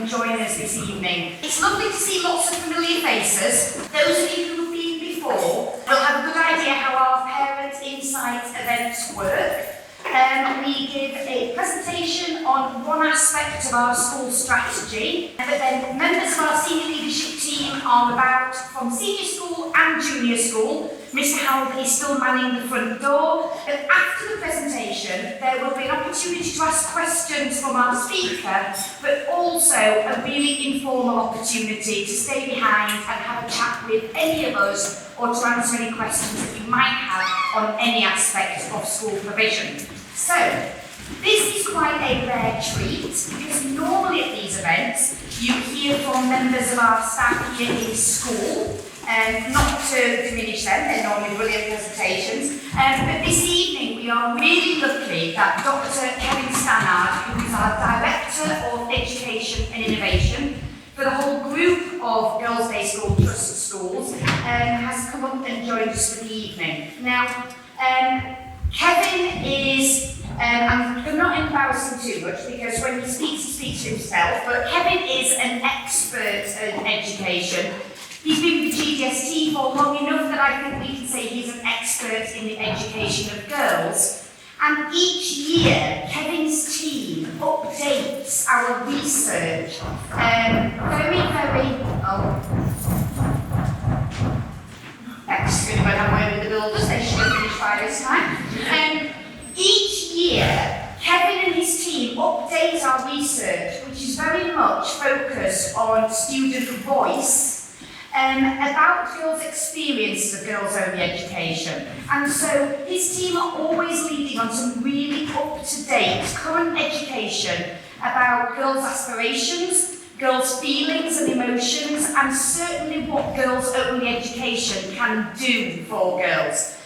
and join us this evening. It's lovely to see lots of familiar faces. Those of you who've been before will have a good idea how our Parent Insight events work. We give a presentation on one aspect of our school strategy, but then members of our senior leadership team are about from senior school and junior school. Mr. Howard is still manning the front door, but after the presentation there will be an opportunity to ask questions from our speaker, but also a really informal opportunity to stay behind and have a chat with any of us or to answer any questions that you might have on any aspect of school provision. So, this is quite a rare treat because normally at these events you hear from members of our staff here in school, not to diminish them, they're normally brilliant presentations, but this evening we are really lucky that Dr Kevin Stannard, who is our Director of Education and Innovation for the whole group of Girls Day School Trust schools, has come up and joined us for the evening. Now, Kevin is, I'm not embarrassing too much because when he speaks to himself, but Kevin is an expert in education. He's been with the GDST for long enough that I think we can say he's an expert in the education of girls. And each year, Kevin's team updates our research excuse me, I'm away with the builders, they should have finished by this time. Each year, Kevin and his team update our research, which is very much focused on student voice, about girls' experiences of girls-only education. And so his team are always leading on some really up-to-date current education about girls' aspirations, girls' feelings and emotions, and certainly what girls-only education can do for girls.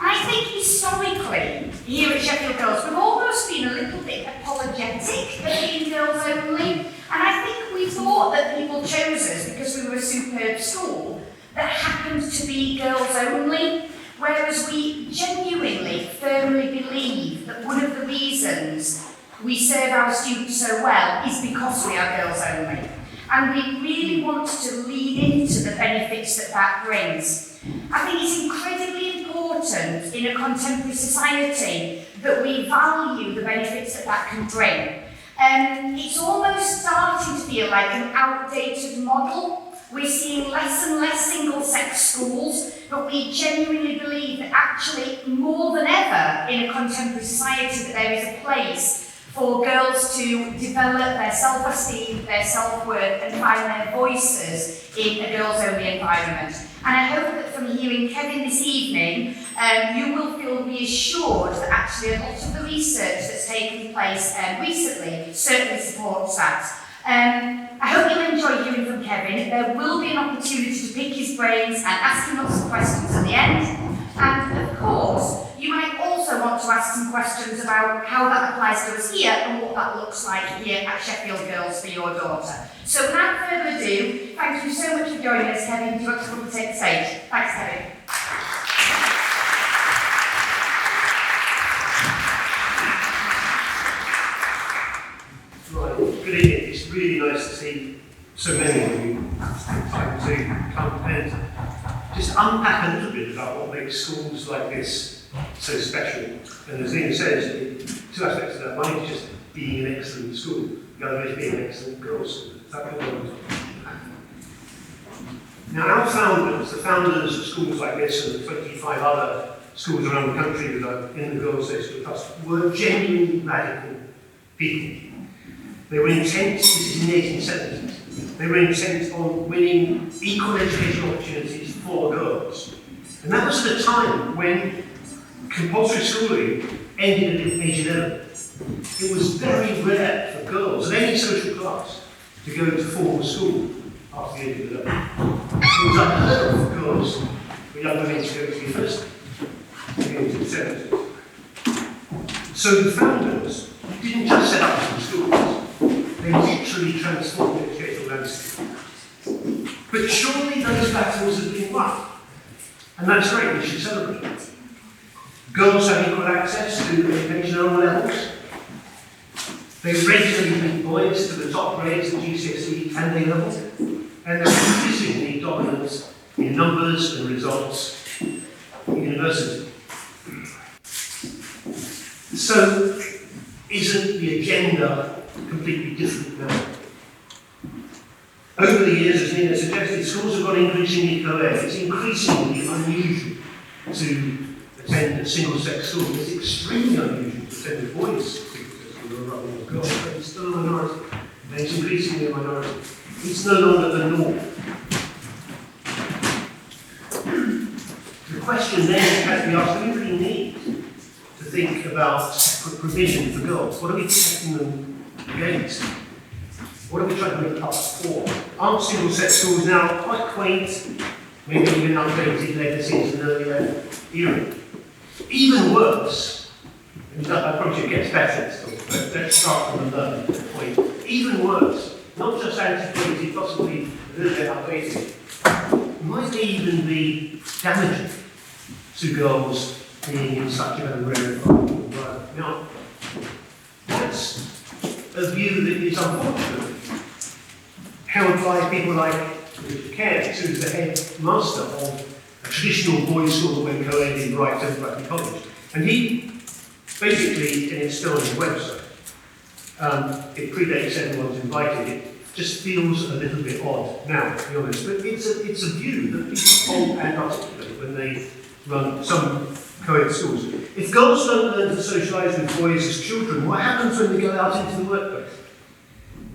I think historically, here at Sheffield Girls, we've almost been a little bit apologetic of being girls only, and I think we thought that people chose us because we were a superb school that happened to be girls only, whereas we genuinely, firmly believe that one of the reasons we serve our students so well is because we are girls only. And we really want to lead into the benefits that that brings. I think it's incredibly important in a contemporary society that we value the benefits that that can bring. It's almost starting to feel like an outdated model. We're seeing less and less single-sex schools, but we genuinely believe that actually more than ever in a contemporary society that there is a place for girls to develop their self-esteem, their self-worth, and find their voices in a girls-only environment. And I hope that from hearing Kevin this evening, you will feel reassured that actually a lot of the research that's taken place recently certainly supports that. I hope you'll enjoy hearing from Kevin. There will be an opportunity to pick his brains and ask him lots of questions at the end. And of course, you might also want to ask some questions about how that applies to us here and what that looks like here at Sheffield Girls for your daughter. So without further ado, thank you so much for joining us, Kevin. Do you want to come and take the stage? Thanks, Kevin. Right, good evening. It's really nice to see so many of you trying to come and just unpack a little bit about what makes schools like this so special. And as Nina says, two aspects of that. One is just being an excellent school, the other is being an excellent girls' school. Now our founders, the founders of schools like this and the 25 other schools around the country that are in the Girls Day School Trust, were genuinely radical people. They were intent, this is in the 1870s, they were intent on winning equal educational opportunities for girls. And that was at a time when compulsory schooling ended at age 11. It was very rare for girls of any social class to go to formal school after the age of 11. It was unheard of for girls or young women to go to university in the 1870s. So the founders didn't just set up some schools, they literally transformed the educational landscape. But surely those battles have been won. And that's great, we should celebrate it. Girls have equal access to education at all levels. They regularly meet boys to the top grades at GCSE and A-level, and they're increasingly dominant in numbers and results at university. So, isn't the agenda completely different now? Over the years, as Nina suggested, schools have got increasingly co-ed. It's increasingly unusual to attend a single-sex school. It's extremely unusual to attend a boys' single-sex school rather than a girls', but it's still a minority. And it's increasingly a minority. It's no longer the norm. The question then has to be asked, do we really need to think about separate provision for girls? What are we protecting them against? What are we trying to make up for? Aren't single-sex schools now quite quaint, maybe even outdated legacies in an earlier era? Even worse, and I promise you it gets better still, but let's start from the learning point. Even worse, not just antiquated, possibly a little bit outdated, might even be damaging to girls being in such a rarefied environment. Now, that's a view that is unfortunately held by people like Richard Cairns, who's the head master of a traditional boys' school when co-ed in Brighton College. And he basically, and it's still on his website, it predates anyone's invited, it just feels a little bit odd now, to be honest, but it's a view that people hold and articulate when they run some co-ed schools. If girls don't learn to socialise with boys as children, what happens when they go out into the workplace?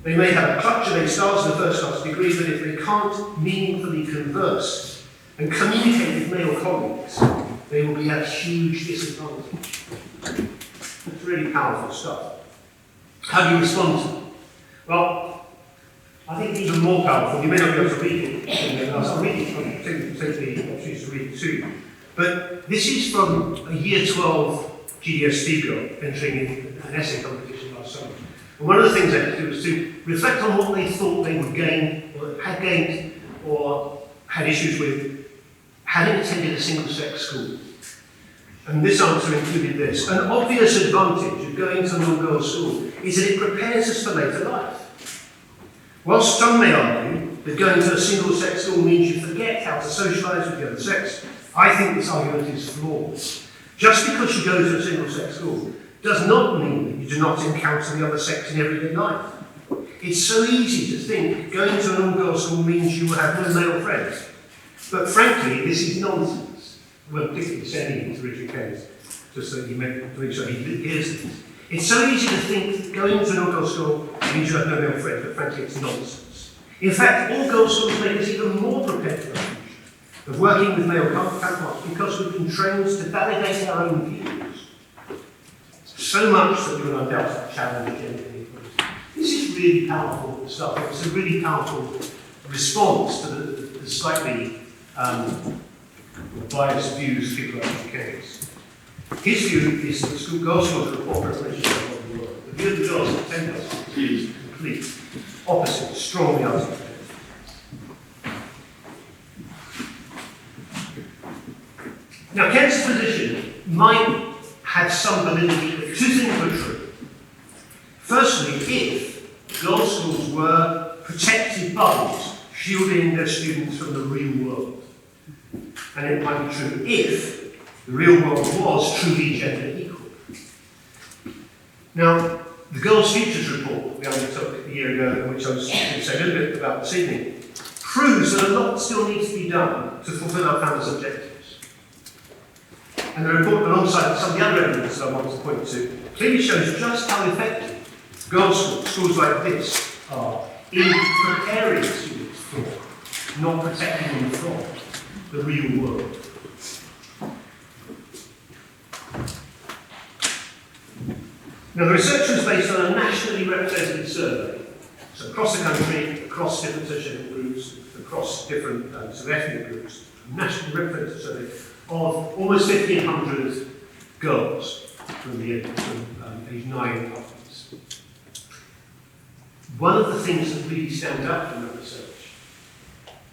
They may have a clutch-of stars in a first-class degree, but if they can't meaningfully converse and communicate with male colleagues, they will be at a huge disadvantage. That's really powerful stuff. How do you respond to it? Well, I think even more powerful, you may not be able to read it, I'll read it, I'll take the opportunity to read it to you. But this is from a Year 12 GDST girl entering an essay competition last summer. And one of the things they had to do was to reflect on what they thought they would gain, or had gained, or had issues with having attended a single-sex school. And this answer included this. An obvious advantage of going to an all-girls school is that it prepares us for later life. Whilst some may argue that going to a single-sex school means you forget how to socialise with the other sex, I think this argument is flawed. Just because you go to a single-sex school does not mean that you do not encounter the other sex in everyday life. It's so easy to think going to an all-girls school means you will have no male friends. But frankly, this is nonsense. Well, particularly sending it to Richard Cairns, just so he to make sure he hears this. It's so easy to think that going to an all-girls school means you have no male friends, but frankly, it's nonsense. In fact, all-girls schools make us even more prepared for the future of working with male counterparts because we've been trained to validate our own views. So much that we will undoubtedly challenge gender inequality. This is really powerful stuff. It's a really powerful response to the slightly biased views of people like Cairns. His view is that girls schools are a poor representation of the world. The view of the girls at 10 is complete opposite, strongly articulated. Now, Kent's position might have some validity if two things were true. Firstly, if girls' schools were protected bubbles, shielding their students from the real world. And it might be true if the real world was truly gender equal. Now, the Girls Futures report we undertook a year ago, in which I was going to say a little bit about this evening, proves that a lot still needs to be done to fulfil our founders' objectives. And the report, alongside some of the other evidence that I want to point to, clearly shows just how effective girls' schools like this are in preparing students for, not protecting them from, the real world. Now, the research was based on a nationally representative survey, so across the country, across different social groups, across different sort of ethnic groups, a nationally representative survey of almost 1,500 girls from age 9 upwards. One of the things that really stands out from that research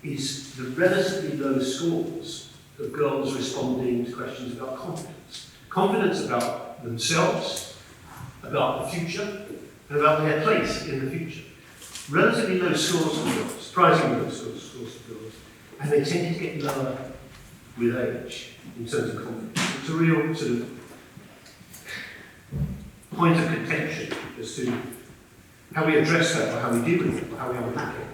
is the relatively low scores of girls responding to questions about confidence. Confidence about themselves, about the future, and about their place in the future. Relatively low scores for girls, surprisingly low scores for girls, and they tend to get lower with age in terms of confidence. It's a real sort of point of contention as to how we address that, or how we deal with it, or how we unpack it.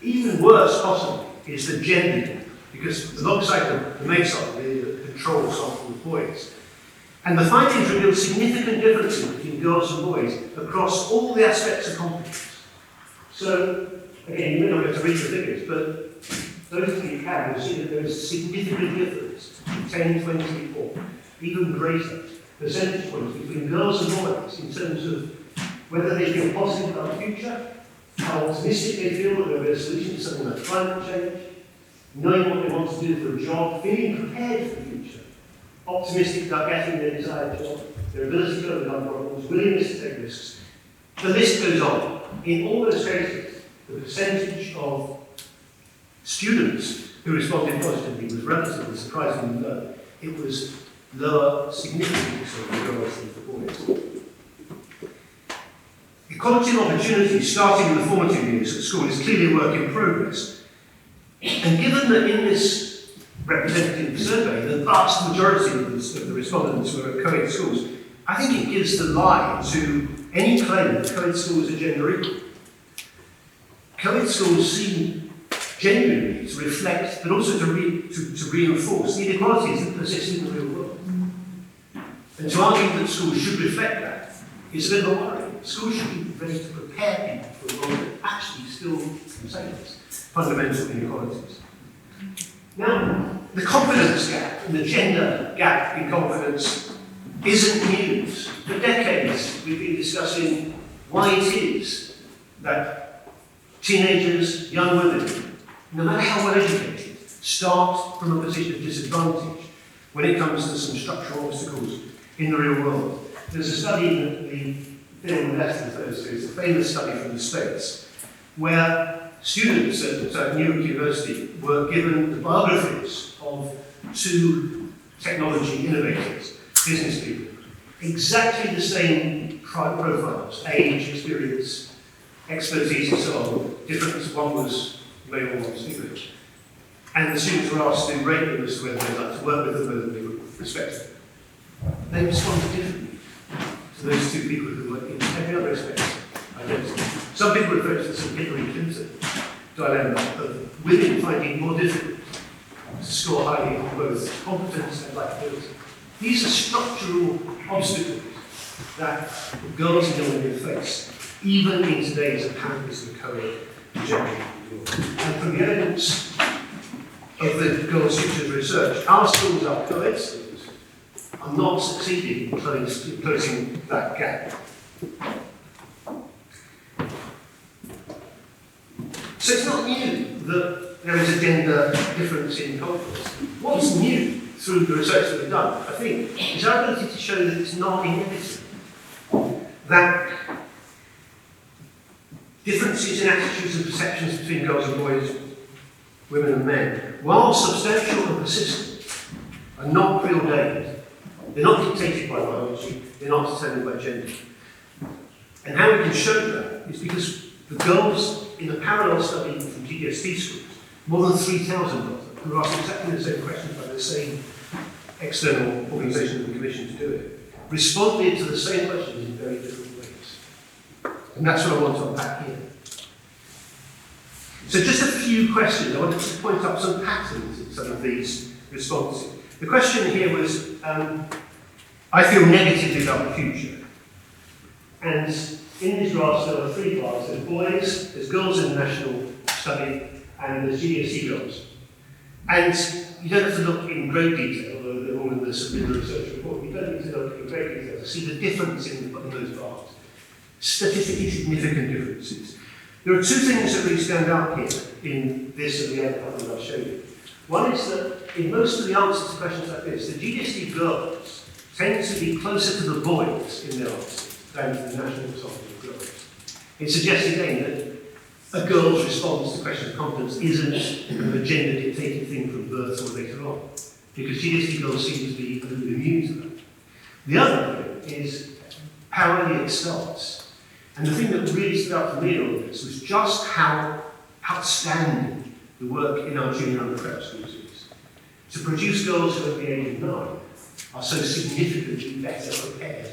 Even worse, possibly, is the gender gap, because alongside the male side, the control side for the boys. And the findings reveal significant differences between girls and boys across all the aspects of competence. So, again, you may not get to read the figures, but those of you who can will see that there is a significant difference, 10, 20, or even greater percentage points between girls and boys in terms of whether they feel positive about the future, how optimistic they feel that there'll be a solution to something like climate change, knowing what they want to do for a job, feeling prepared for the future, optimistic about getting their desired job, their ability to overcome problems, willingness to take risks. The list goes on. In all those cases, the percentage of students who responded positively was relatively surprisingly low. It was lower, significantly so for girls than for boys. Equality of opportunity, starting in the formative years at school, is clearly a work in progress. And given that in this representative survey, the vast majority of the respondents were at co-ed schools, I think it gives the lie to any claim that co-ed schools are gender equal. Co-ed schools seem genuinely to reflect, but also to reinforce the inequalities that persist in the real world. And to argue that schools should reflect that is a bit of a worry. Schools should be ready to prepare people for a world that actually still contains fundamental inequalities. Now, the confidence gap and the gender gap in confidence isn't news. For decades, we've been discussing why it is that teenagers, young women, no matter how well educated, start from a position of disadvantage when it comes to some structural obstacles in the real world. There's a study that the film Left refers to, it's a famous study from the States, where students at Newark University were given the biographies of two technology innovators, business people, exactly the same profiles, age, experience, expertise, and so on. Difference, one was male, one was female. And the students were asked to rate them as to whether they'd like to work with them, whether they would respect them. They responded differently to those two people who were in every other respect identical. Some people refer to this as Hillary Clinton dilemma of women finding more difficult to score highly on both competence and likability. These are structural obstacles that girls and young women face, even in today's apparently co-ed gender world. And from the evidence of the Girls Futures research, our schools, our co-ed schools, are not succeeding in closing that gap. So it's not new that there is a gender difference in confidence. What's new through the research that we've done, I think, is our ability to show that it's not inevitable. That differences in attitudes and perceptions between girls and boys, women and men, while substantial and persistent, are not preordained. They're not dictated by biology, they're not determined by gender. And how we can show that is because the girls in a parallel study from GDST schools, more than 3,000 of them, who were asked exactly the same questions by the same external organisation and commission to do it, responded to the same questions in very different ways. And that's what I want to unpack here. So just a few questions. I wanted to point out some patterns in some of these responses. The question here was, I feel negatively about the future. And in these graphs there are three parts. There's boys, there's girls in the national study, and there's GDST girls. And you don't have to look in great detail, although they're all in the research report. You don't need to look in great detail to see the difference in those parts. Statistically significant differences. There are two things that really stand out here in this and the other pattern I'll show you. One is that in most of the answers to questions like this, the GDST girls tend to be closer to the boys in their answers than to the national sample of girls. It suggests again that a girl's response to questions of competence isn't a gender-dictated thing from birth or later on, because GDST girls seem to be a little immune to that. The other thing is how early it starts. And the thing that really stood out for me on this was just how outstanding the work in our junior and prep schools is. To produce girls who at the age of 9 are so significantly better prepared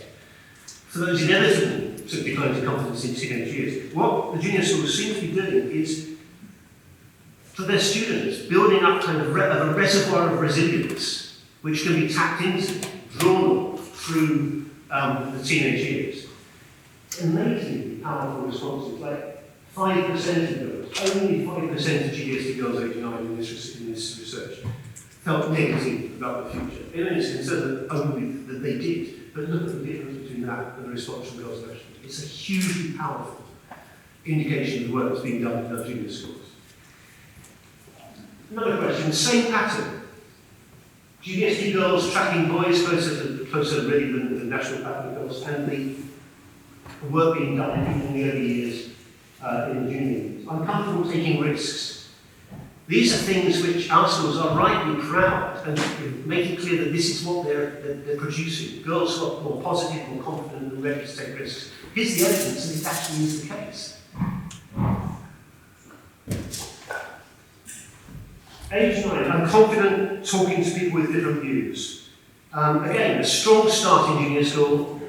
for those inevitable sort of declines in confidence in teenage years. What the junior schools seem to be doing is, for their students, building up kind of a reservoir of resilience which can be tapped into, drawn through the teenage years. Amazingly powerful responses, like 5% of girls, only 5% of GDST girls age 9 in this research felt negative about the future. It is considered only that they did, but look at the difference between that and the response from girls' questions. It's a hugely powerful indication of the work that's being done in our junior schools. Another question, same pattern. GDST girls tracking boys closer really than the national pattern girls, and the work being done in the early years in the junior years. Uncomfortable taking risks. These are things which our schools are rightly proud and make it clear that this is what they're producing. Girls who are more positive, more confident, and ready to take risks. Here's the evidence that it actually is the case. Age 9, I'm confident talking to people with different views. Again, a strong start in junior school.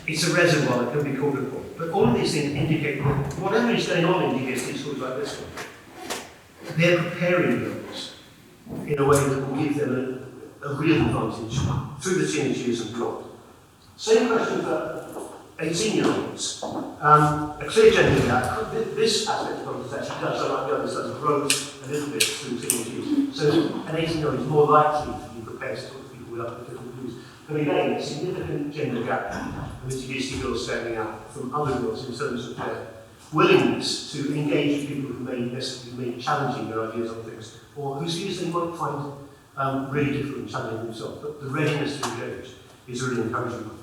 It's a reservoir that can be called upon. But all of these things indicate that whatever is going on in GDST schools like this one, they're preparing girls in a way that will give them a real advantage through the teenage years and beyond. Same question for 18-year-olds. A clear gender gap. This aspect of confidence actually does, like the others, does grows a little bit through teenage years. So an 18-year-old is more likely to be prepared to talk to people with different views. But again, a significant gender gap, and the GDST girls standing out from other girls in terms of their willingness to engage with people who may challenging their ideas on things, or whose views they might find really different and challenging themselves. But the readiness to engage is a really encouraging one.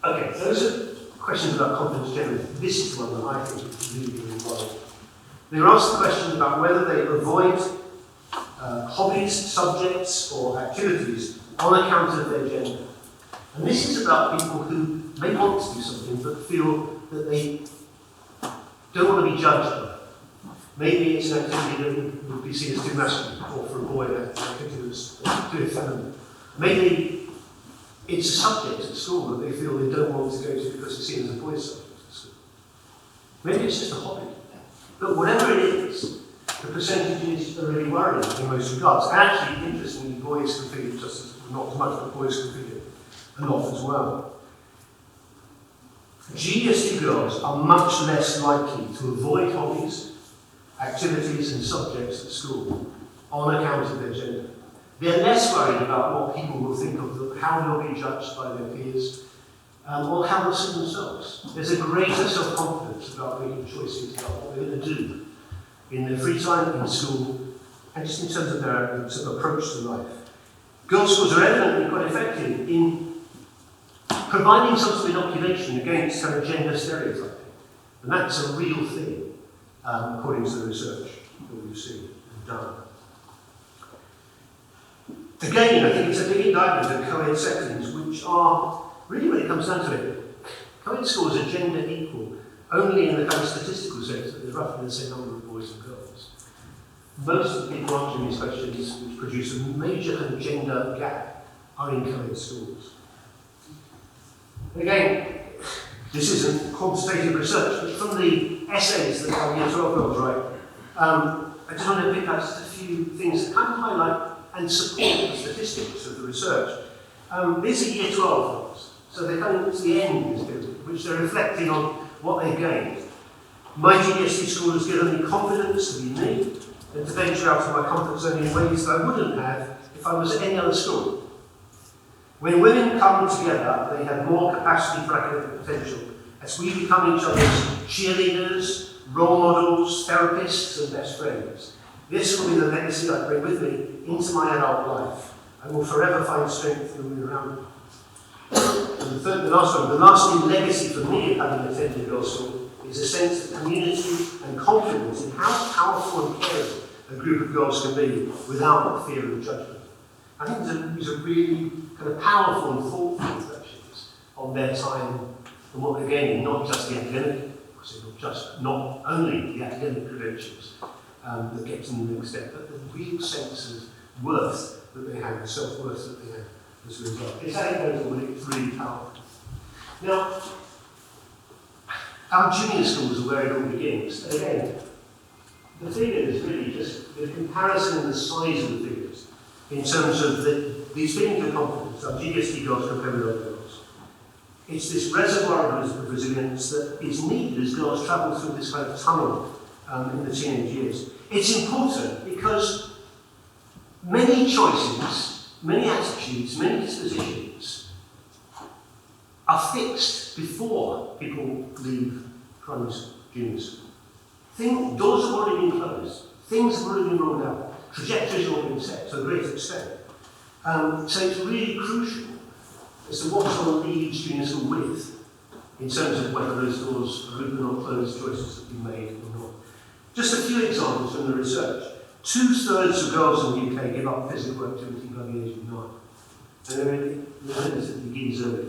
Okay, those are questions about confidence generally. This is the one that I think is really, really important. They're asked the question about whether they avoid hobbies, subjects, or activities on account of their gender. And this is about people who may want to do something but feel that they don't want to be judged by it. Maybe it's an activity that would be seen as too masculine, or for a boy, an activity that's too feminine. Maybe it's a subject at school that they feel they don't want to go to because it's seen as a boy's subject at school. Maybe it's just a hobby. But whatever it is, the percentages are really worrying in most regards. And actually, interestingly, boys can feel it just as, not as much, but boys can feel it a lot as well. GDST girls are much less likely to avoid hobbies, activities and subjects at school on account of their gender. They're less worried about what people will think of them, how they'll be judged by their peers, or how they'll see themselves. There's a greater self-confidence about making choices about what they're going to do in their free time, in school, and just in terms of their sort of approach to life. Girls' schools are evidently quite effective in providing some sort of inoculation against kind of gender stereotyping. And that's a real thing, according to the research that we've seen and done. Again, I think it's a big indictment of co-ed settings, which are, really when it comes down to it, co-ed schools are gender equal only in the kind of statistical sense that there's roughly the same number of boys and girls. Most of the people answering these questions, which produce a major kind of gender gap, are in co-ed schools. Again, this isn't quantitative research, but from the essays that our Year 12 girls write, I just want to pick out just a few things that kind of highlight and support the statistics of the research. These are Year 12 girls, so they're coming to the end of this period, which they're reflecting on what they've gained. My GDST school has given me confidence to be me and to venture out of my comfort zone in ways that I wouldn't have if I was at any other school. When women come together, they have more capacity for academic potential as we become each other's cheerleaders, role models, therapists, and best friends. This will be the legacy I bring with me into my adult life. I will forever find strength in the women around me. And the lasting legacy for me of having attended girls' school is a sense of community and confidence in how powerful and caring a group of girls can be without the fear of judgment. I think these are really kind of powerful and thoughtful reflections on on their time and what they're gaining, not just the academic, not only the academic credentials that get them the next step, but the real sense of worth that they have, the self-worth that they have as a result. It's anecdotal, but it's really powerful. Now, our junior schools are where it all begins. And again, the figures really just the comparison and the size of the figures in terms of these feelings of confidence, our GDST girls compared with other girls. It's this reservoir of resilience that is needed as girls travel through this kind of tunnel in the teenage years. It's important because many choices, many attitudes, many dispositions are fixed before people leave primary school, junior school. Doors have already been closed, things have already been rolled out, trajectories have already been set to a great extent. So it's really crucial as to what someone leaves junior school with, in terms of whether those doors are open or closed, choices have been made or not. Just a few examples from the research. 2/3 of girls in the UK give up physical activity by the age of 9. And it begins early.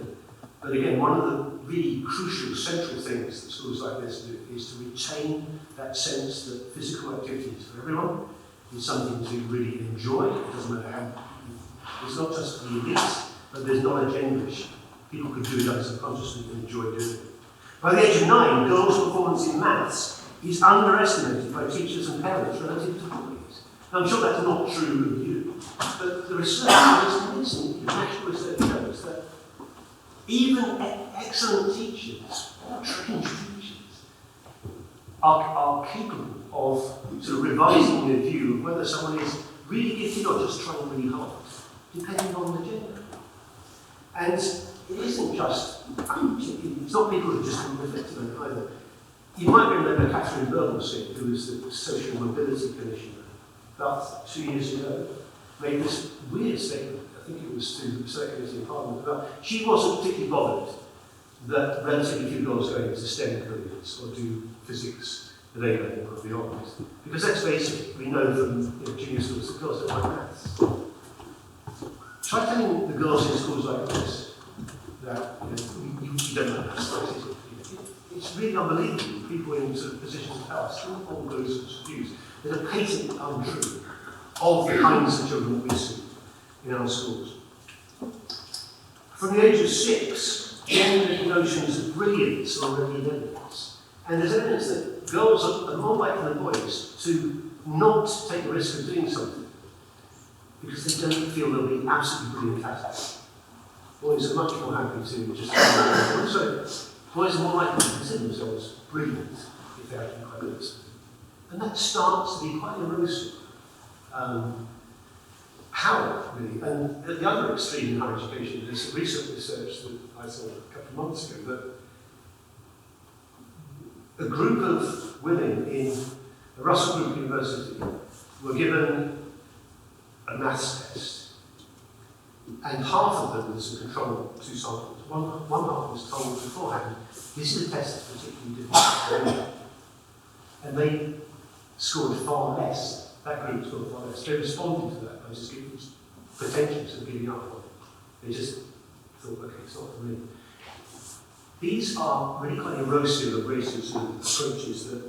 But again, one of the really crucial, central things that schools like this do is to retain that sense that physical activity is for everyone. It's something to really enjoy. It doesn't matter how. It's not just for the elites, but there's not a gender issue. People could do it unconsciously and enjoy doing it. By the age of 9, girls' performance in maths is underestimated by teachers and parents relative to boys. Now, I'm sure that's not true of you, but the research is amazing. National research shows that even excellent teachers, trained teachers, are capable of sort of revising their view of whether someone is really gifted or just trying really hard, depending on the gender. And it isn't just, it's not people who just come reflecting on it either. You might remember Catherine Birblesing, who was the social mobility commissioner, about 2 years ago, made this weird statement. I think it was to circulating in Parliament about she wasn't particularly bothered that relatively few girls go into STEM careers or do physics at A-level or beyond. Because let's face it, we know from junior schools that girls don't like maths. Try telling the girls in schools like this that you don't like maths. It's really unbelievable. People in sort of positions of power still hold those sorts of views that are patently untrue of the kinds of children that we see in our schools. From the age of 6, gender notions of brilliance are already in evidence. And there's evidence that girls are more likely than boys to not take the risk of doing something because they don't feel they'll be absolutely brilliant at it. Boys are much more happy to just also, boys are more likely to consider themselves brilliant if they're actually quite good at something. And that starts to be quite erosive. Power, really. And at the other extreme in higher education, there's some recent research that I saw a couple of months ago that a group of women in the Russell Group University were given a maths test, and half of them was a control of 2 samples. One half was told beforehand, this is a test that's particularly difficult, and they scored far less. That group scored far less. They responded to that by just giving potentials and giving up on it. They just thought, okay, it's not for me. These are really quite erosive of racism approaches that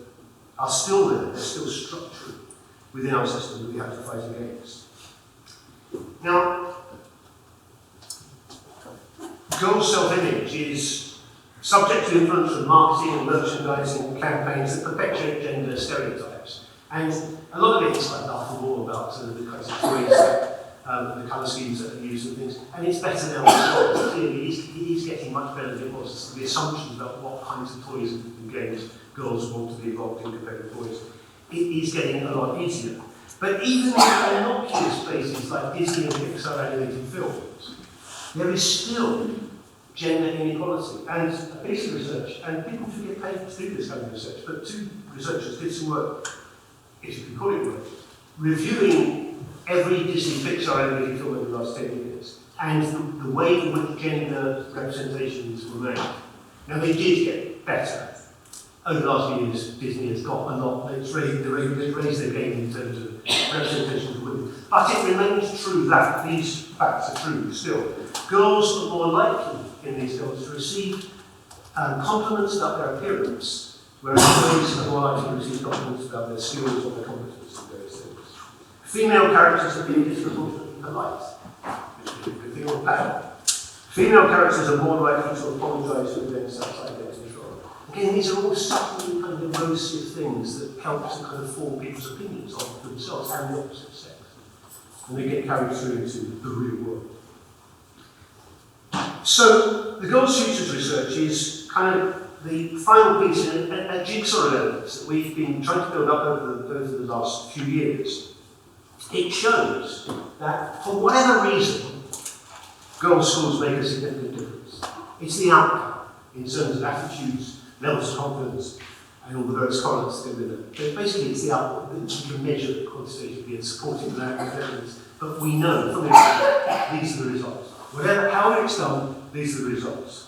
are still there, they're still structural within our system that we have to fight against. Now, girls' self-image is subject to influence from marketing and merchandising campaigns that perpetuate gender stereotypes. And a lot of it is quite laughable about the kinds of toys, the colour schemes that are used and things. And it's better now. Clearly, he's getting much better than it was. The assumptions about what kinds of toys and games girls want to be involved in compared to boys, it is getting a lot easier. But even in innocuous places like Disney and Pixar animated films, there is still gender inequality. And a piece of research, and people do get paid to do this kind of research, but 2 researchers did some work, if you can call it work, reviewing every Disney Pixar animated film over the last 10 years and the way in which gender representations were made. Now, they did get better. Over the last few years, Disney has got a lot, they've raised their game in terms of representation of women. But it remains true that these facts are true still. girls are more likely in these girls to receive compliments about their appearance, whereas boys are more likely to receive compliments about their skills or their competence in various things. Female characters are being disproportionately polite, which is a good thing or bad. Female characters are more likely to apologise for events outside their control. Again, these are all subtly kind of erosive things that help to kind of form people's opinions on themselves and the opposite sex. And they get carried through into the real world. So, the Girls Futures research is kind of the final piece in a jigsaw of evidence that we've been trying to build up over the last few years. It shows that, for whatever reason, girls' schools make a significant difference. It's the outcome in terms of attitudes, levels of confidence, and all the various correlates that go with it. But basically, it's the outcome that you can measure quantitatively and supporting that with evidence. But we know from the evidence, these are the results. However it's done, these are the results.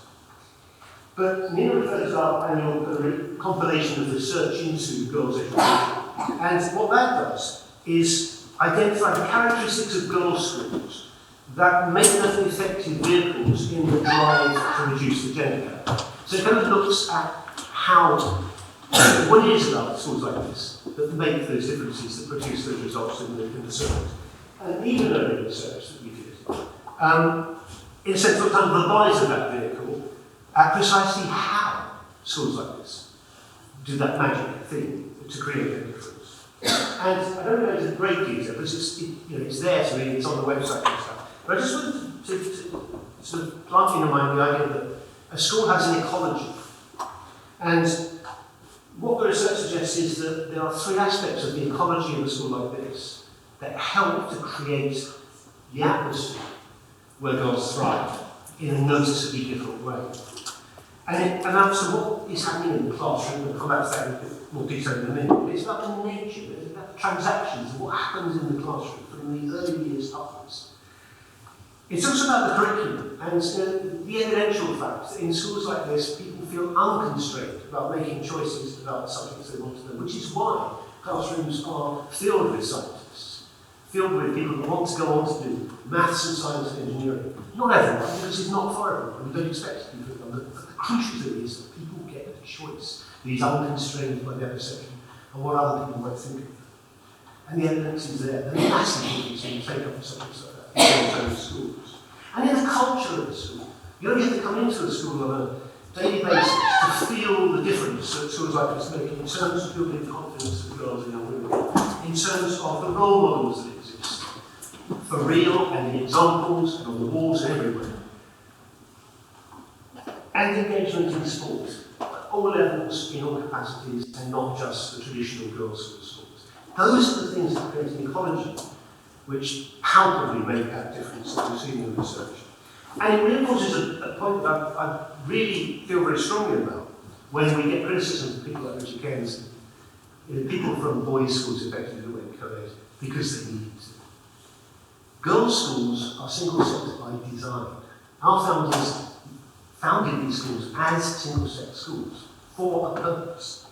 But Nina refers to our annual compilation of research into girls' education. And what that does is identify the characteristics of girls' schools that make them effective vehicles in the drive to reduce the gender gap. So it kind of looks at how, what it is about schools like this that make those differences, that produce those results in the surveys. And even earlier research that we did, in a sense, looked under the eyes of that vehicle at precisely how schools like this do that magic thing to create a difference. And I don't go into great detail because it's there to read, it's on the website and stuff. But I just wanted to sort of plant in your mind the idea that a school has an ecology. And what the research suggests is that there are three aspects of the ecology of a school like this that help to create the atmosphere where girls thrive in a noticeably different way. And it amounts to what is happening in the classroom, and I'll come back to that in a bit more detail in a minute. It's about the nature, it's about the transactions, and what happens in the classroom from the early years upwards. It's also about the curriculum, and the evidential fact that in schools like this, people feel unconstrained about making choices about the subjects they want to learn, which is why classrooms are filled with scientists, filled with people who want to go on to do maths and science and engineering. Not everyone, because it's not for everyone. We don't expect people to do it. But the crucial thing is that people get a choice that is unconstrained by their perception and what other people might think of them. And the evidence is there. There's massive difference in the take-up of subjects like that in schools. And in the culture of the school. You only have to come into a school on a daily basis to feel the difference that schools like this make in terms of building confidence of girls and young women, in terms of the role models that exist, for real, and the examples, and on the walls and everywhere. And engagement in sport, at all levels, in all capacities, and not just the traditional girls' schools. Those are the things that create an ecology which palpably make that difference that we've seen in the research. And it reinforces a point that I really feel very strongly about when we get criticism from people like Richard Keynes, people from boys' schools effectively that went co-ed because they needed to. Girls' schools are single-sex by design. Our founders founded these schools as single-sex schools for a purpose.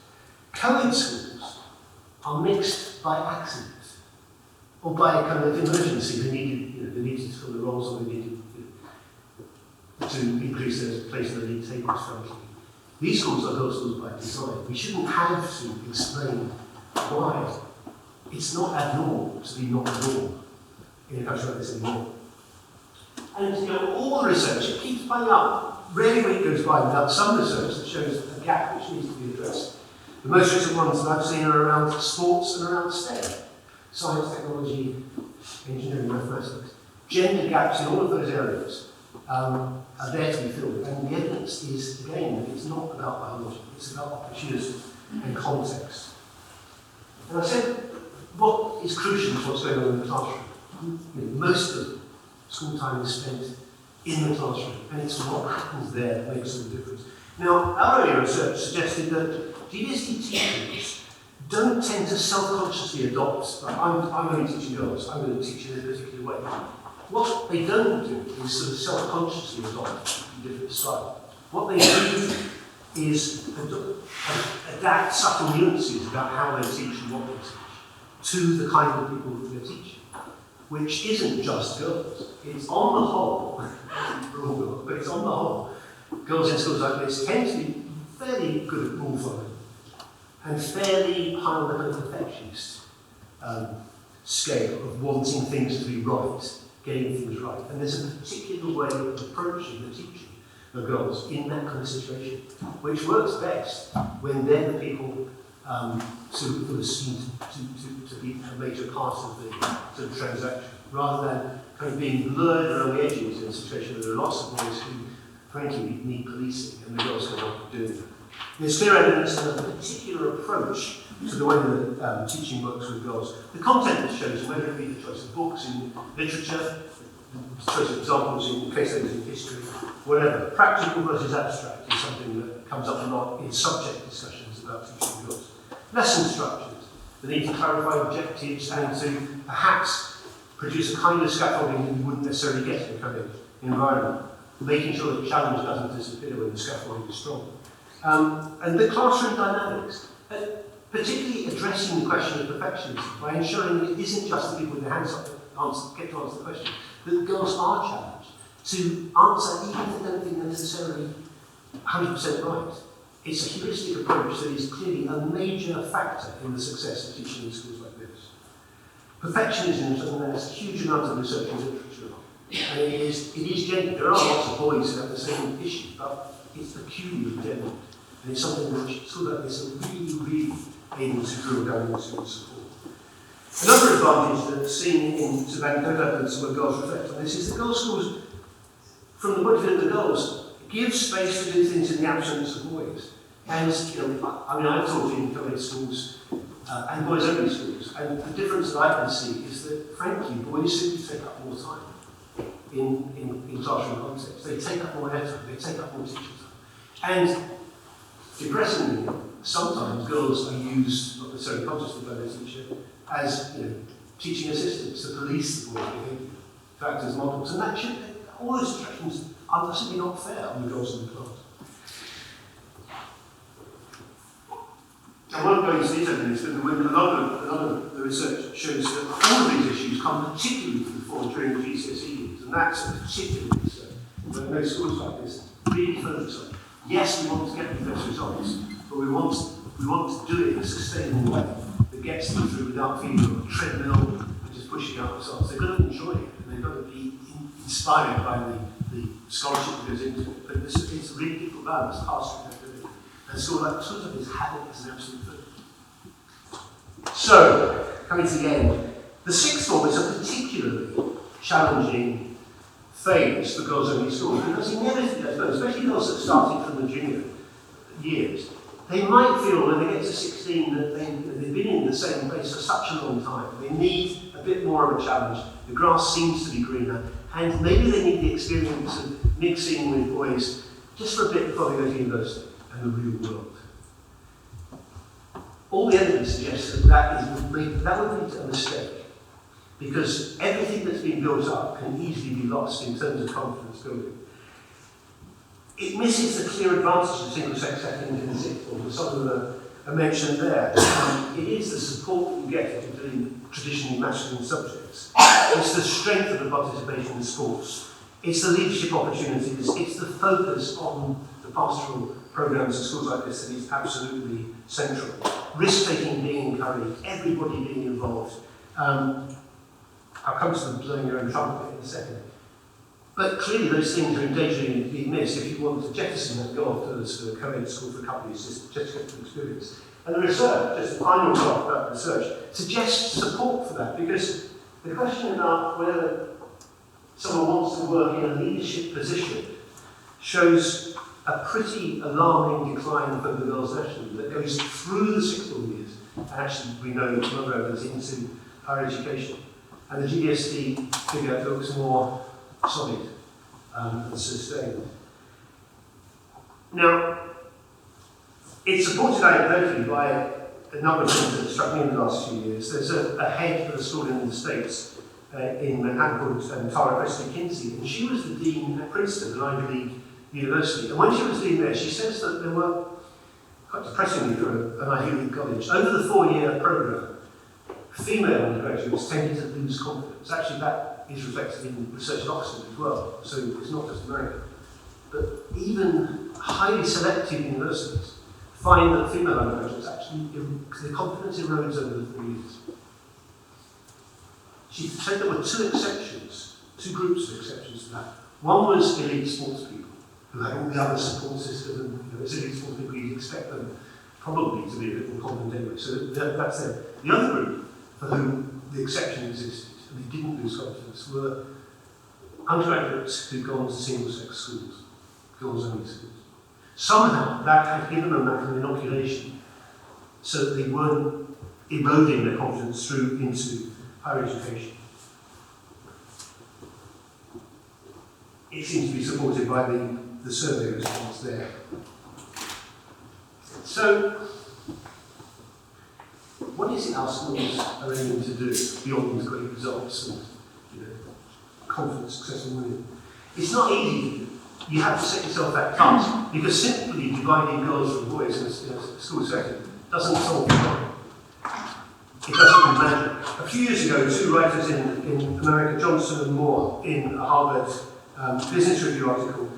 Co-ed schools are mixed by accident or by a kind of emergency. They needed to fill the roles, or they needed to increase their place in the league tables functioning. These schools are girls' schools by design. We shouldn't have to explain why it's not abnormal to be not normal in a country like this anymore. And all the research, it keeps piling up. Rarely a week goes by without some research that shows a gap which needs to be addressed. The most recent ones that I've seen are around sports and around STEM. Science, technology, engineering, mathematics. Gender gaps in all of those areas are there to be filled. And the evidence is, again, that it's not about biology, it's about opportunity and context. And I said, what is crucial is what's going on in the classroom. Most of school time is spent in the classroom, and it's what happens there that makes all the difference. Now, our earlier research suggested that GDST teachers don't tend to self-consciously adopt, like, I'm only teaching girls, I'm going to teach in a particular way. What they don't do is sort of self-consciously adopt a different style. What they do is adapt subtle nuances about how they teach and what they teach to the kind of people that they're teaching, which isn't just girls. It's on the whole, for all girls, but it's on the whole, girls in schools like this tend to be fairly good at rule following and fairly high on the kind of perfectionist scale of wanting things to be right, getting things right. And there's a particular way of approaching the teaching of girls in that kind of situation, which works best when they're the people who are seen to be a major part of the sort of transaction, rather than kind of being blurred around the edges in a situation where there are lots of boys who, frankly, need policing and the girls cannot do that. There's clear evidence of a particular approach to the way that teaching works with girls. The content that shows, whether it be the choice of books in literature, the choice of examples in case studies in history, whatever. Practical versus abstract is something that comes up a lot in subject discussions about teaching girls. Lesson structures, the need to clarify objectives and to perhaps produce a kind of scaffolding that you wouldn't necessarily get in a kind of environment. Making sure that challenge doesn't disappear when the scaffolding is strong. And the classroom dynamics, particularly addressing the question of perfectionism by ensuring that it isn't just the people with their hands up that get to answer the question, that girls are challenged to answer even if they don't think they're necessarily 100% right. It's a heuristic approach that is clearly a major factor in the success of teaching in schools like this. Perfectionism is something that has a huge amount of research and literature on. And it is genuine. There are lots of boys who have the same issue, but it's peculiarly genuine. And it's something which schools like this are really, really able to drill down into and support. Another advantage that's seen in sort of anecdotal evidence where girls reflect on this is that girls' schools, from the point of view of the girls, give space to do things in the absence of boys. And, I've taught in co-ed schools and boys-only schools, and the difference that I can see is that, frankly, boys simply take up more time in classroom context. They take up more airtime, they take up more teaching time. And, depressingly, sometimes girls are used, not necessarily consciously by their teacher, as teaching assistants to police the boys' behaviour, to act as models. And that should, all those distractions are simply not fair on the girls in the class. I won't go into detail in this, but a lot of the research shows that all of these issues come particularly to the fore during the GCSE years, and that's particularly so. When no schools like this really focus on. Yes, we want to get the best results, but we want to do it in a sustainable way that gets them through without feeling on a treadmill and just pushing out results. They've got to enjoy it, and they've got to be inspired by the scholarship that goes into it. But it's a really difficult balance, pastoral activity. And schools like this have it as an absolute food. So, coming to the end, the sixth form is a particularly challenging phase for girls only schools, because inevitably, especially those that started from the junior years, they might feel when they get to 16 that they've been in the same place for such a long time. They need a bit more of a challenge. The grass seems to be greener, and maybe they need the experience of mixing with boys just for a bit before they go to university and the real world. All the evidence suggests that would lead to a mistake, because everything that's been built up can easily be lost in terms of confidence building. It misses the clear advantages of single-sex settings in the sixth form, some of them are mentioned there. It is the support that you get in doing traditionally masculine subjects. It's the strength of the participation in sports. It's the leadership opportunities. It's the focus on the pastoral programs in schools like this that is absolutely central. Risk-taking being encouraged, everybody being involved. I'll come to the blowing your own trumpet in a second. But clearly those things are in danger of being missed if you want to jettison that goal to the co-ed school for a couple of years, just to get to experience. And the research, just the final part about research, suggests support for that, because the question about whether someone wants to work in a leadership position shows a pretty alarming decline for the girls nationally that goes through the sixth form years, and actually we know from other evidence into higher education. And the GDST figure looks more solid and sustained. Now, it's supported anecdotally by a number of things that struck me in the last few years. There's a head of a school in the States in Manhattan called Tara Preston-Kinsey, and she was the dean at Princeton, an Ivy League university. And when she was dean there, she says that there were, quite depressingly for an Ivy League college, over the 4-year program, female undergraduates tended to lose confidence. Actually, that is reflected in research at Oxford as well, so it's not just America. But even highly selective universities find that female undergraduates actually, their confidence erodes over the 3 years. She said there were two groups of exceptions to that. One was elite sports people, who had all the other support system, and as elite sports people, you'd expect them probably to be a bit more confident anyway. So that's them. The other group, for whom the exception existed, and they didn't lose confidence, were undergraduates who'd gone to single-sex schools, girls-only schools. Somehow that had given them that kind of inoculation, so that they weren't eroding their confidence through into higher education. It seems to be supported by the survey response there. So, what is it our schools are aiming to do beyond these great results and confident, successful women? It's not easy to do. You have to set yourself that task, because simply dividing girls from boys in a school setting doesn't solve the problem. It doesn't matter. A few years ago, two writers in America, Johnson and Moore, in a Harvard Business Review article,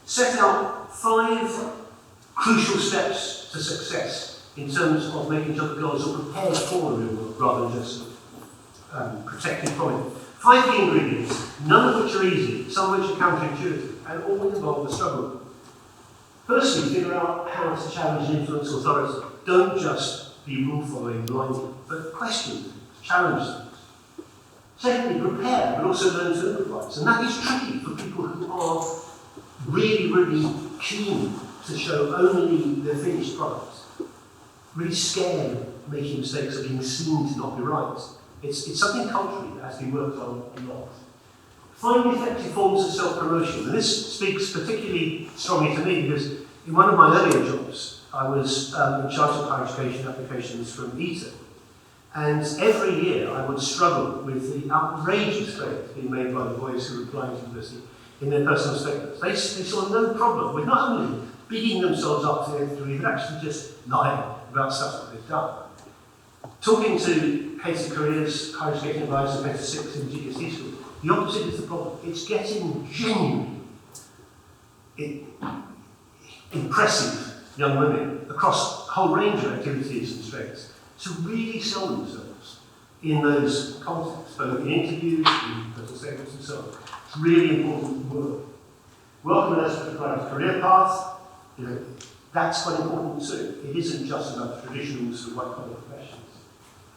set out 5 crucial steps to success in terms of making sure that girls are prepared for the real world rather than just protected from it. 5 key ingredients, none of which are easy, some of which are counterintuitive, and all involve a struggle. Firstly, figure out how to challenge and influence authority. Don't just be rule-following blindly, but question things, challenge things. Secondly, prepare, but also learn to improvise. And that is tricky for people who are really, really keen to show only their finished products. Really scared of making mistakes, of being seen to not be right. It's something culturally that has to be worked on a lot. Find effective forms of self-promotion. And this speaks particularly strongly to me because in one of my earlier jobs, I was in charge of higher education applications from ETA. And every year I would struggle with the outrageous claims being made by the boys who were applying to university in their personal statements. They saw no problem with not only bigging themselves up to the nth degree, but actually just lying about stuff that they've done. Talking to Katie Careers, higher education advisor, Better 6 in GDST school, the opposite is the problem. It's getting genuinely impressive young women across a whole range of activities and strengths to really sell themselves in those contexts, both in interviews, in personal statements and so on. It's really important work. Welcome us to the private career path, that's quite important too. It isn't just about the traditional sort of white-collar professions.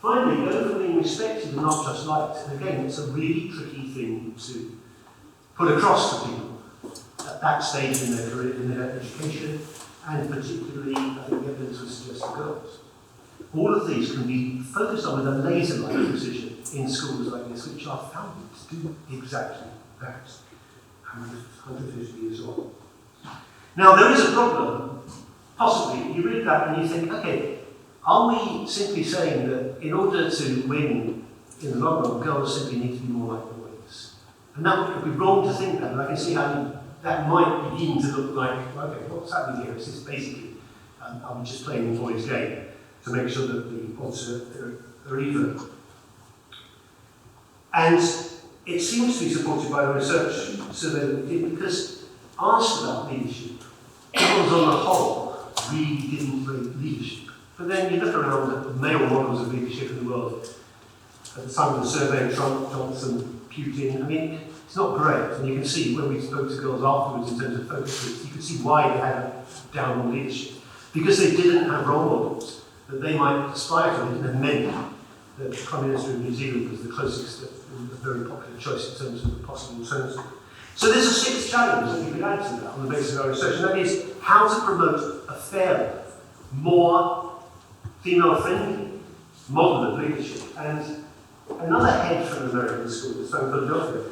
Finally, go for being respected and not just liked. And again, it's a really tricky thing to put across to people at that stage in their career, in their education, and particularly, I think the evidence would suggest the girls. All of these can be focused on with a laser-like precision in schools like this, which are founded to do exactly that. 150 years old. Now, there is a problem. Possibly, you read that and you think, okay, are we simply saying that in order to win in the long run, girls simply need to be more like boys? And that would be wrong to think that, but I can see how that might begin to look like, okay, what's happening here? Is this basically, are we just playing the boys' game to make sure that the odds are even? And it seems to be supported by the research survey that we did, because asked about leadership, girls on the whole really didn't rate leadership. But then you look around at the male models of leadership in the world, at the time of the survey, Trump, Johnson, Putin, I mean, it's not great. And you can see when we spoke to girls afterwards in terms of focus groups, you can see why they had down on leadership. Because they didn't have role models that they might aspire to. They didn't have many. The Prime Minister of New Zealand was the closest, a very popular choice in terms of the possible alternative. So there's a 6th challenge that we could add to that on the basis of our research, and that is how to promote a fairer, more female-friendly model of leadership. And another head from an American school that's found in Philadelphia,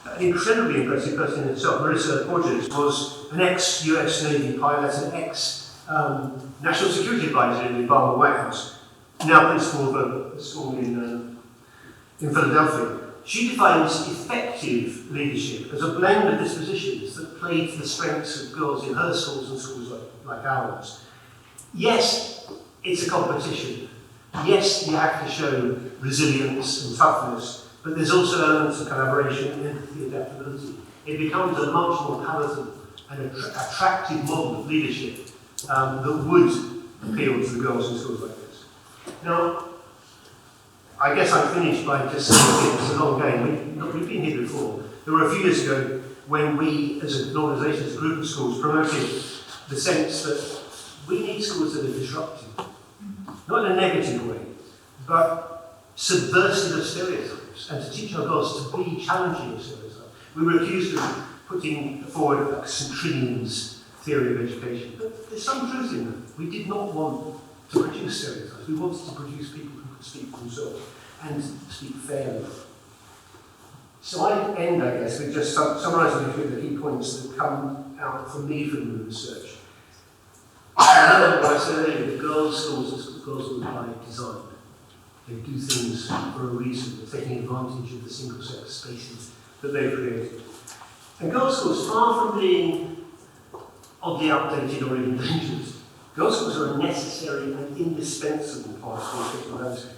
an incredibly impressive person in itself, Marissa Borges, was an ex-US Navy pilot and ex-National Security Advisor in the Obama White House, now principal of a school in Philadelphia. She defines effective leadership as a blend of dispositions that play to the strengths of girls in her schools and schools like ours. Yes, it's a competition, Yes, you have to show resilience and toughness, but there's also elements of collaboration, empathy, adaptability. It becomes a much more palatable and attractive model of leadership that would appeal to the girls in schools like this. Now, I guess I finished by just saying it's a long game. We've been here before. There were a few years ago when we, as an organisation, as a group of schools, promoted the sense that we need schools that are disruptive. Not in a negative way, but subversive of stereotypes, and to teach our girls to be challenging of stereotypes. We were accused of putting forward like St. Trinian's theory of education, but there's some truth in that. We did not want to produce stereotypes. We wanted to produce people who could speak for themselves and speak fairly. So I end, I guess, with just summarising a few of the key points that come out for me from the research. I know what I said earlier, the girls' schools are schools by design. They do things for a reason. They're taking advantage of the single-sex spaces that they've created. And girls' schools, far from being oddly outdated or even dangerous, girls' schools are a necessary and indispensable part of the educational landscape.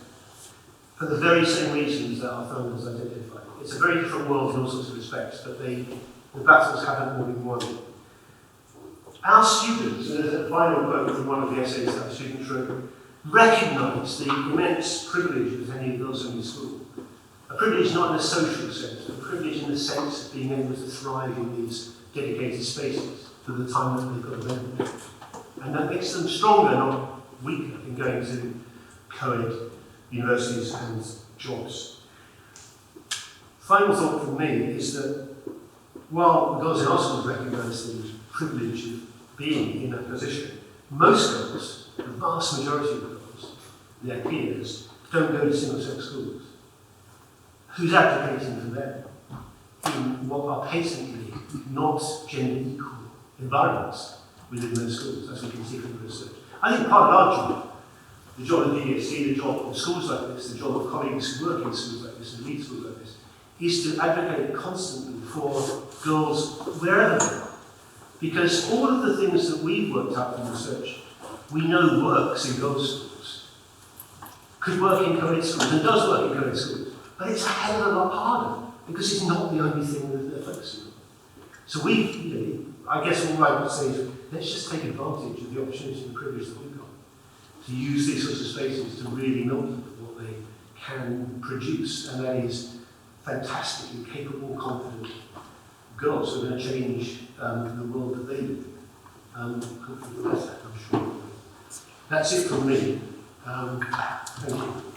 For the very same reasons that our founders identified. It's a very different world in all sorts of respects, but the battles haven't all been won. Our students, and there's a final quote from one of the essays that our students wrote, recognise the immense privilege of any girls in school. A privilege not in a social sense, but a privilege in the sense of being able to thrive in these dedicated spaces for the time that they've got available. And that makes them stronger, not weaker, in going to co-ed universities and jobs. Final thought from me is that while the girls in our schools recognise the privilege of being in that position, most girls, the vast majority of girls, their peers, don't go to single-sex schools. Who's advocating for them in what are patently not gender equal environments within those schools, as we can see from the research? I think part of our job, the job of GDST, the job of schools like this, the job of colleagues who work in schools like this and lead schools like this, is to advocate constantly for girls wherever they are. Because all of the things that we've worked out from research, we know works in girls' schools, could work in co-ed schools, and does work in co-ed schools, but it's a hell of a lot harder, because it's not the only thing that they're focusing on. So I guess all I would say is, let's just take advantage of the opportunity and privilege that we've got to use these sorts of spaces to really milk what they can produce, and that is fantastically capable, confident girls who are going to change the world that they live in. Hopefully for the better, I'm sure. That's it from me. Thank you.